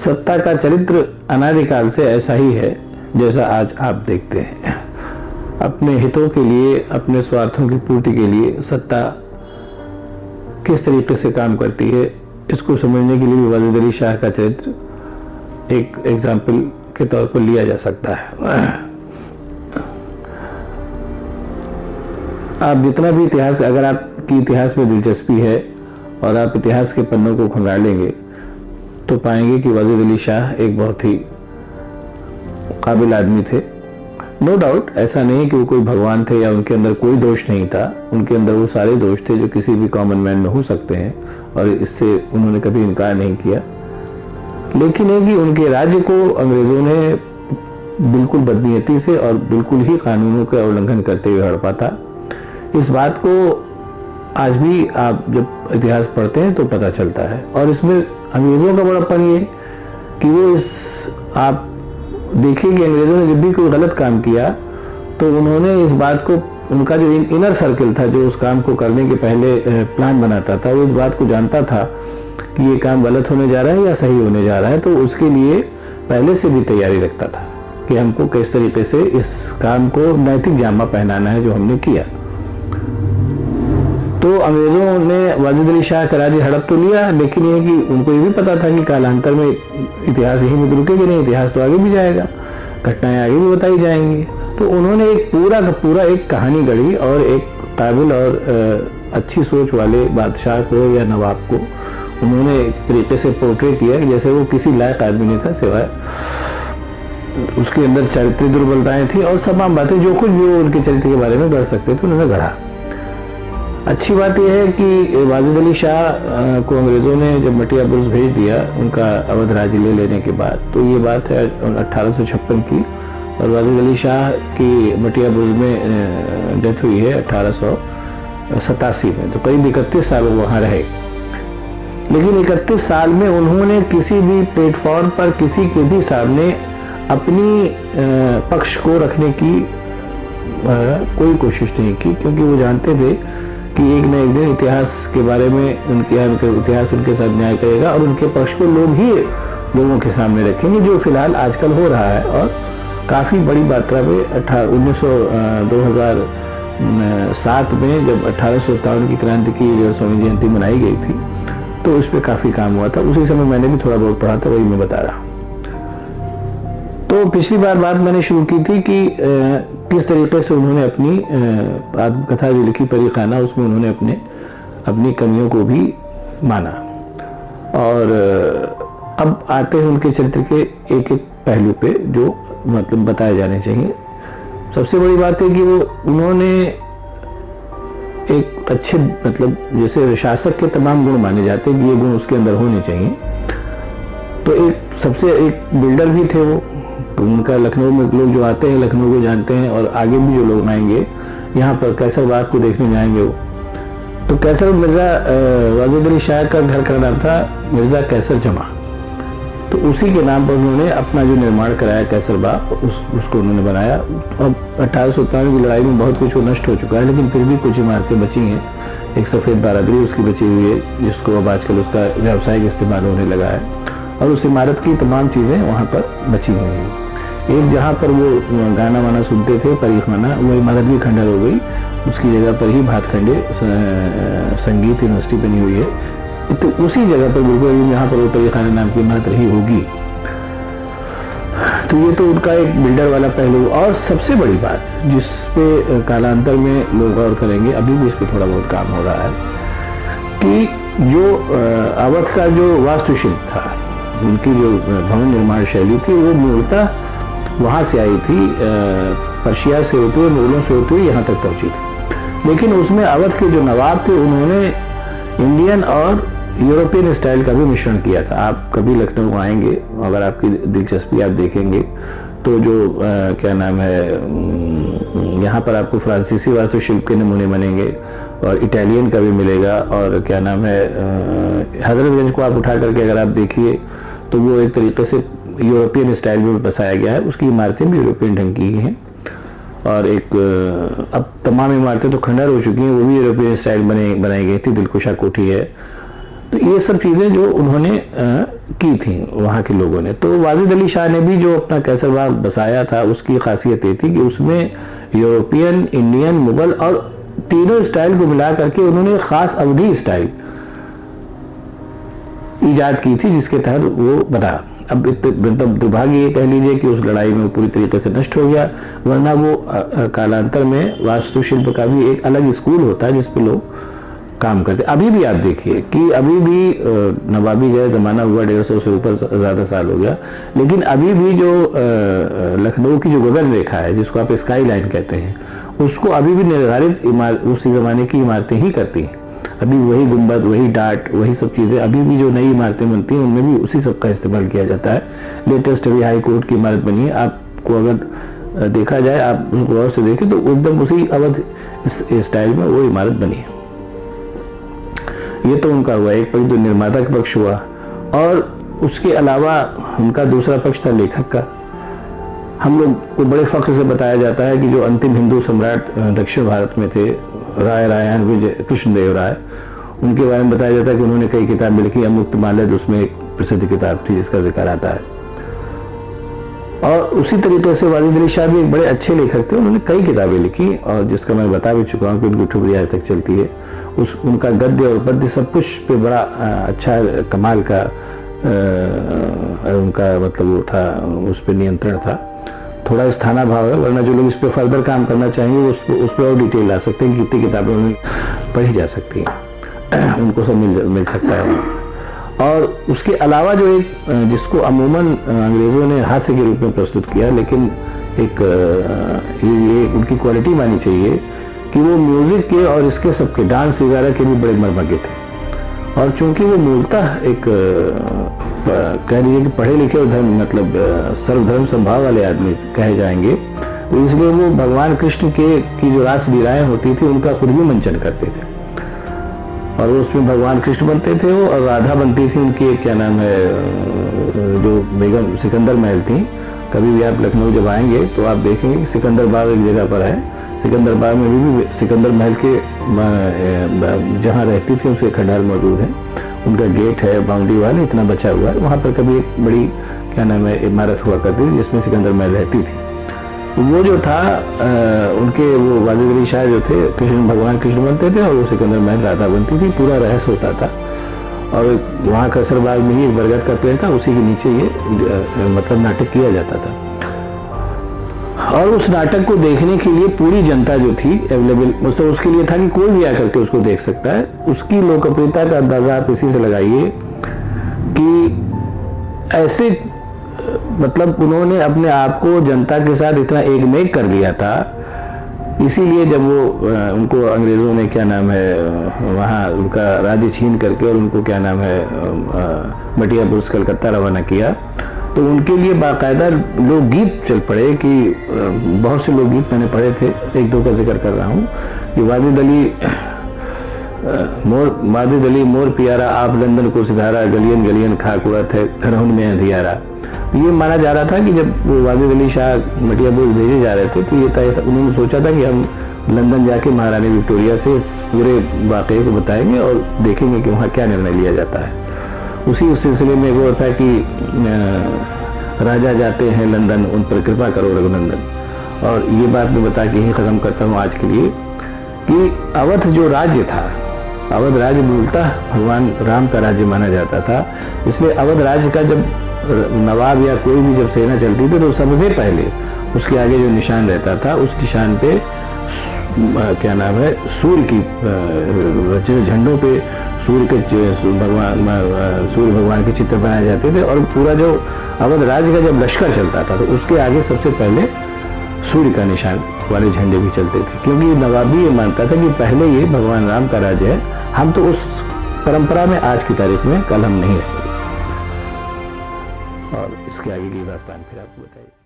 सत्ता का चरित्र अनादिकाल से ऐसा ही है जैसा आज आप देखते हैं। अपने हितों के लिए, अपने स्वार्थों की पूर्ति के लिए सत्ता किस तरीके से काम करती है, इसको समझने के लिए भी वाजिद अली शाह का चरित्र एक एग्जाम्पल के तौर पर लिया जा सकता है। आप जितना भी इतिहास, अगर आपकी इतिहास में दिलचस्पी है और आप इतिहास के पन्नों को खंगालेंगे तो पाएंगे कि वाजिद अली शाह एक बहुत ही काबिल आदमी थे। नो डाउट, ऐसा नहीं है कि वो कोई भगवान थे या उनके अंदर कोई दोष नहीं था। उनके अंदर वो सारे दोष थे जो किसी भी कॉमन मैन में हो सकते हैं और इससे उन्होंने कभी इनकार नहीं किया। लेकिन है कि उनके राज्य को अंग्रेजों ने बिल्कुल बदनीयती से और बिल्कुल ही कानूनों का उल्लंघन करते हुए हड़पा था। इस बात को आज भी आप जब इतिहास पढ़ते हैं तो पता चलता है। और इसमें अंग्रेजों का बड़प्पन ये कि वो आप देखिए कि अंग्रेजों ने जब भी कोई गलत काम किया तो उन्होंने इस बात को, उनका जो इनर सर्कल था जो उस काम को करने के पहले प्लान बनाता था, वो इस बात को जानता था कि ये काम गलत होने जा रहा है या सही होने जा रहा है, तो उसके लिए पहले से भी तैयारी रखता था कि हमको किस तरीके से इस काम को नैतिक जामा पहनाना है जो हमने किया। तो अंग्रेजों ने वाजिद अली शाह का राज्य हड़प तो लिया, लेकिन ये कि उनको ये भी पता था कि कालांतर में इतिहास यहीं में रुकेगा नहीं, इतिहास तो आगे भी जाएगा, घटनाएं आगे भी बताई जाएंगी। तो उन्होंने एक पूरा का पूरा एक कहानी गढ़ी और एक काबिल और अच्छी सोच वाले बादशाह को या नवाब को उन्होंने एक तरीके से पोर्ट्रेट किया कि जैसे वो किसी लायक आदमी नहीं था, सिवाय उसके अंदर चरित्र दुर्बलताएं थी और तमाम बातें जो कुछ भी वो उनके चरित्र के बारे में गढ़ सकते थे उन्होंने गढ़ा। अच्छी बात यह है कि वाजिद अली शाह को अंग्रेज़ों ने जब मटिया बुर्ज भेज दिया उनका अवध राज्य ले लेने के बाद, तो ये बात है 1856 की, और वाजिद अली शाह की मटिया बुर्ज में डेथ हुई है 1887 में। तो करीब 31 साल वो वहाँ रहे। लेकिन 31 साल में उन्होंने किसी भी प्लेटफॉर्म पर किसी के भी सामने अपनी पक्ष को रखने की कोई कोशिश नहीं की, क्योंकि वो जानते थे कि एक न एक दिन इतिहास के बारे में उनका इतिहास उनके साथ न्याय करेगा और उनके पक्ष को लोग ही लोगों के सामने रखेंगे, जो फिलहाल आजकल हो रहा है। और काफ़ी बड़ी मात्रा में 2007 में जब 1857 की क्रांति की 150वीं जयंती मनाई गई थी तो उस पर काफ़ी काम हुआ था। उसी समय मैंने भी थोड़ा बहुत पढ़ा था, वही मैं बता रहा हूँ। तो पिछली बार बात मैंने शुरू की थी कि किस तरीके से उन्होंने अपनी आत्मकथा जो लिखी परी खाना, उसमें उन्होंने अपनी कमियों को भी माना। और अब आते हैं उनके चरित्र के एक एक पहलू पे जो मतलब बताए जाने चाहिए। सबसे बड़ी बात है कि उन्होंने एक अच्छे, मतलब जैसे शासक के तमाम गुण माने जाते हैं कि ये गुण उसके अंदर होने चाहिए, तो एक बिल्डर भी थे वो। तो उनका लखनऊ में लोग जो आते हैं लखनऊ को जानते हैं, और आगे भी जो लोग आएंगे यहाँ पर कैसर बाग को देखने जाएंगे वो, तो कैसर मिर्ज़ा वाजिद अली शाह का घर का नाम था मिर्ज़ा कैसर जमा। तो उसी के नाम पर उन्होंने अपना जो निर्माण कराया कैसर बाग, उसको उन्होंने बनाया। अब 1857 की लड़ाई में बहुत कुछ वो नष्ट हो चुका है, लेकिन फिर भी कुछ इमारतें बची हैं। एक सफ़ेद बारादरी उसकी बची हुई है, जिसको अब आजकल उसका व्यावसायिक इस्तेमाल होने लगा है, और उस इमारत की तमाम चीज़ें वहाँ पर बची हुई हैं। एक जहाँ पर वो गाना वाना सुनते थे परी खाना, वो इमारत भी खंडर हो गई, उसकी जगह पर ही भातखंडे संगीत यूनिवर्सिटी बनी हुई है। तो उसी जगह पर बिल्कुल जहाँ पर वो परी खाना नाम की इमारत रही होगी। तो ये तो उनका एक बिल्डर वाला पहलू। और सबसे बड़ी बात जिस पे कालांतर में लोग गौर करेंगे, अभी भी इस पर थोड़ा बहुत काम हो रहा है, कि जो अवध का जो वास्तुशिल्प था, उनकी जो भवन निर्माण शैली थी, वो मूलतः वहाँ से आई थी, पर्शिया से होते हुए, मुगलों से होते हुए यहाँ तक पहुँची थी। लेकिन उसमें अवध के जो नवाब थे उन्होंने इंडियन और यूरोपियन स्टाइल का भी मिश्रण किया था। आप कभी लखनऊ आएंगे, अगर आपकी दिलचस्पी आप देखेंगे तो जो क्या नाम है, यहाँ पर आपको फ्रांसीसी वास्तुशिल्प के नमूने बनेंगे और इटालियन का भी मिलेगा, और क्या नाम है, हजरतगंज को आप उठा करके अगर आप देखिए तो वो एक तरीके से यूरोपियन स्टाइल में बसाया गया है। उसकी इमारतें भी यूरोपियन ढंग की हैं, और एक अब तमाम इमारतें तो खंडर हो चुकी हैं, वो भी यूरोपियन स्टाइल बनाई गई थी। दिलकुशा कोठी है। तो ये सब चीज़ें जो उन्होंने की थी वहाँ के लोगों ने। तो वाजिद अली शाह ने भी जो अपना कैसरबाग बसाया था उसकी खासियत ये थी कि उसमें यूरोपियन, इंडियन, मुगल और तीनों स्टाइल को मिला करके उन्होंने खास अवधी स्टाइल ईजाद की थी जिसके तहत वो बना। अब मतलब दुर्भाग्य ये कह लीजिए कि उस लड़ाई में वो पूरी तरीके से नष्ट हो गया, वरना वो कालांतर में वास्तुशिल्प का भी एक अलग स्कूल होता है जिस पे लोग काम करते। अभी भी आप देखिए कि अभी भी नवाबी गए ज़माना हुआ 150 से ऊपर ज़्यादा साल हो गया, लेकिन अभी भी जो लखनऊ की जो गगन रेखा है जिसको आप स्काई लाइन कहते हैं, उसको अभी भी निर्धारित उसी ज़माने की इमारतें ही करती हैं। अभी वही गुंबद, वही डाट, वही सब चीज़ें अभी भी जो नई इमारतें बनती हैं उनमें भी उसी सब का इस्तेमाल किया जाता है। लेटेस्ट अभी हाई कोर्ट की इमारत बनी है, आपको अगर देखा जाए, आप उसको गौर से देखें तो एकदम उसी अवध स्टाइल में वो इमारत बनी है। ये तो उनका हुआ एक पक्ष, जो निर्माता का पक्ष हुआ, और उसके अलावा उनका दूसरा पक्ष था लेखक का। हम लोग को बड़े फख्र से बताया जाता है कि जो अंतिम हिंदू सम्राट दक्षिण भारत में थे, राय विजय कृष्णदेव राय, उनके बारे में बताया जाता है कि उन्होंने कई किताबें लिखी। अमुक्तमाल्यद उसमें एक प्रसिद्ध किताब थी जिसका जिक्र आता है। और उसी तरीके से वाजिद अली शाह भी एक बड़े अच्छे लेखक थे, उन्होंने कई किताबें लिखी और जिसका मैं बता भी चुका हूँ कि उनकी ठुमरी आज तक चलती है। उनका गद्य और पद्य सब कुछ पे बड़ा अच्छा कमाल का उनका मतलब वो था, उस पर नियंत्रण था। थोड़ा स्थाना भाव है, वरना जो लोग इस पर फर्दर काम करना चाहेंगे उस पर और डिटेल ला सकते हैं, कितनी किताबें उन्हें पढ़ी जा सकती हैं, उनको सब मिल सकता है। और उसके अलावा जो एक जिसको अमूमन अंग्रेज़ों ने हास्य के रूप में प्रस्तुत किया, लेकिन एक ये उनकी क्वालिटी मानी चाहिए कि वो म्यूज़िक के और इसके सबके डांस वगैरह के भी बड़े मर्मज्ञ थे। और चूंकि वो मूलतः एक कह लीजिए कि पढ़े लिखे और धर्म मतलब सर्वधर्म संभाव वाले आदमी कहे जाएंगे, तो इसलिए वो भगवान कृष्ण की जो रास लीलाएं होती थी उनका खुद भी मंचन करते थे। और वो उसमें भगवान कृष्ण बनते थे वो, और राधा बनती थी उनकी एक क्या नाम है जो बेगम सिकंदर महल थी। कभी भी आप लखनऊ जब आएंगे तो आप देखेंगे सिकंदर बाग एक जगह पर है। सिकंदर बाग में भी सिकंदर महल के जहाँ रहती थी उसके खंडहर मौजूद है, उनका गेट है, बाउंड्री वाल इतना बचा हुआ है। वहाँ पर कभी एक बड़ी क्या नाम है इमारत हुआ करती थी जिसमें सिकंदर महल रहती थी। वो जो था उनके वो वाजिद अली शाह जो थे भगवान कृष्ण बनते थे और वो सिकंदर महल राधा बनती थी। पूरा रहस्य होता था। और वहाँ कैसरबाग में ही एक बरगद का पेड़ था, उसी के नीचे ये मतलब नाटक किया जाता था। और उस नाटक को देखने के लिए पूरी जनता जो थी अवेलेबल, मतलब उसके लिए था कि कोई भी आकर के उसको देख सकता है। उसकी लोकप्रियता का अंदाजा आप इसी से लगाइए कि ऐसे मतलब उन्होंने अपने आप को जनता के साथ इतना एकमेक कर लिया था। इसीलिए जब वो उनको अंग्रेज़ों ने क्या नाम है वहाँ उनका राज्य छीन करके और उनको क्या नाम है मटियापुर से कलकत्ता रवाना किया, तो उनके लिए बाकायदा लोकगीत चल पड़े कि बहुत से लोकगीत मैंने पढ़े थे, एक दो का जिक्र कर रहा हूँ कि वाजिद अली मोर प्यारा आप लंदन को सिधारा, गलियन गलियन खाक उड़त है घरहुन में अंधियारा। ये माना जा रहा था कि जब वो वाजिद अली शाह मटियापुर भेजे जा रहे थे तो ये था उन्होंने सोचा था कि हम लंदन जाके महारानी विक्टोरिया से इस पूरे वाक़े को बताएंगे और देखेंगे कि वहाँ क्या निर्णय लिया जाता है। उसी सिलसिले में एक और था कि राजा जाते हैं लंदन उन पर कृपा करो रघुनंदन। और ये बात मैं बता के ही ख़त्म करता हूँ आज के लिए कि अवध जो राज्य था, अवध राज्य मूलतः भगवान राम का राज्य माना जाता था। इसलिए अवध राज्य का जब नवाब या कोई भी जब सेना चलती थी तो सबसे पहले उसके आगे जो निशान रहता था उस निशान पे क्या नाम है सूर्य की झंडों पे सूर्य भगवान के चित्र बनाए जाते थे। और पूरा जो अवध राज्य का जब लश्कर चलता था तो उसके आगे सबसे पहले सूर्य का निशान वाले झंडे भी चलते थे, क्योंकि नवाबी ये मानता था कि पहले ये भगवान राम का राज्य है, हम तो उस परंपरा में आज की तारीख में कल हम नहीं रहेंगे। और इसके आगे की दास्तान फिर आपको बताइए।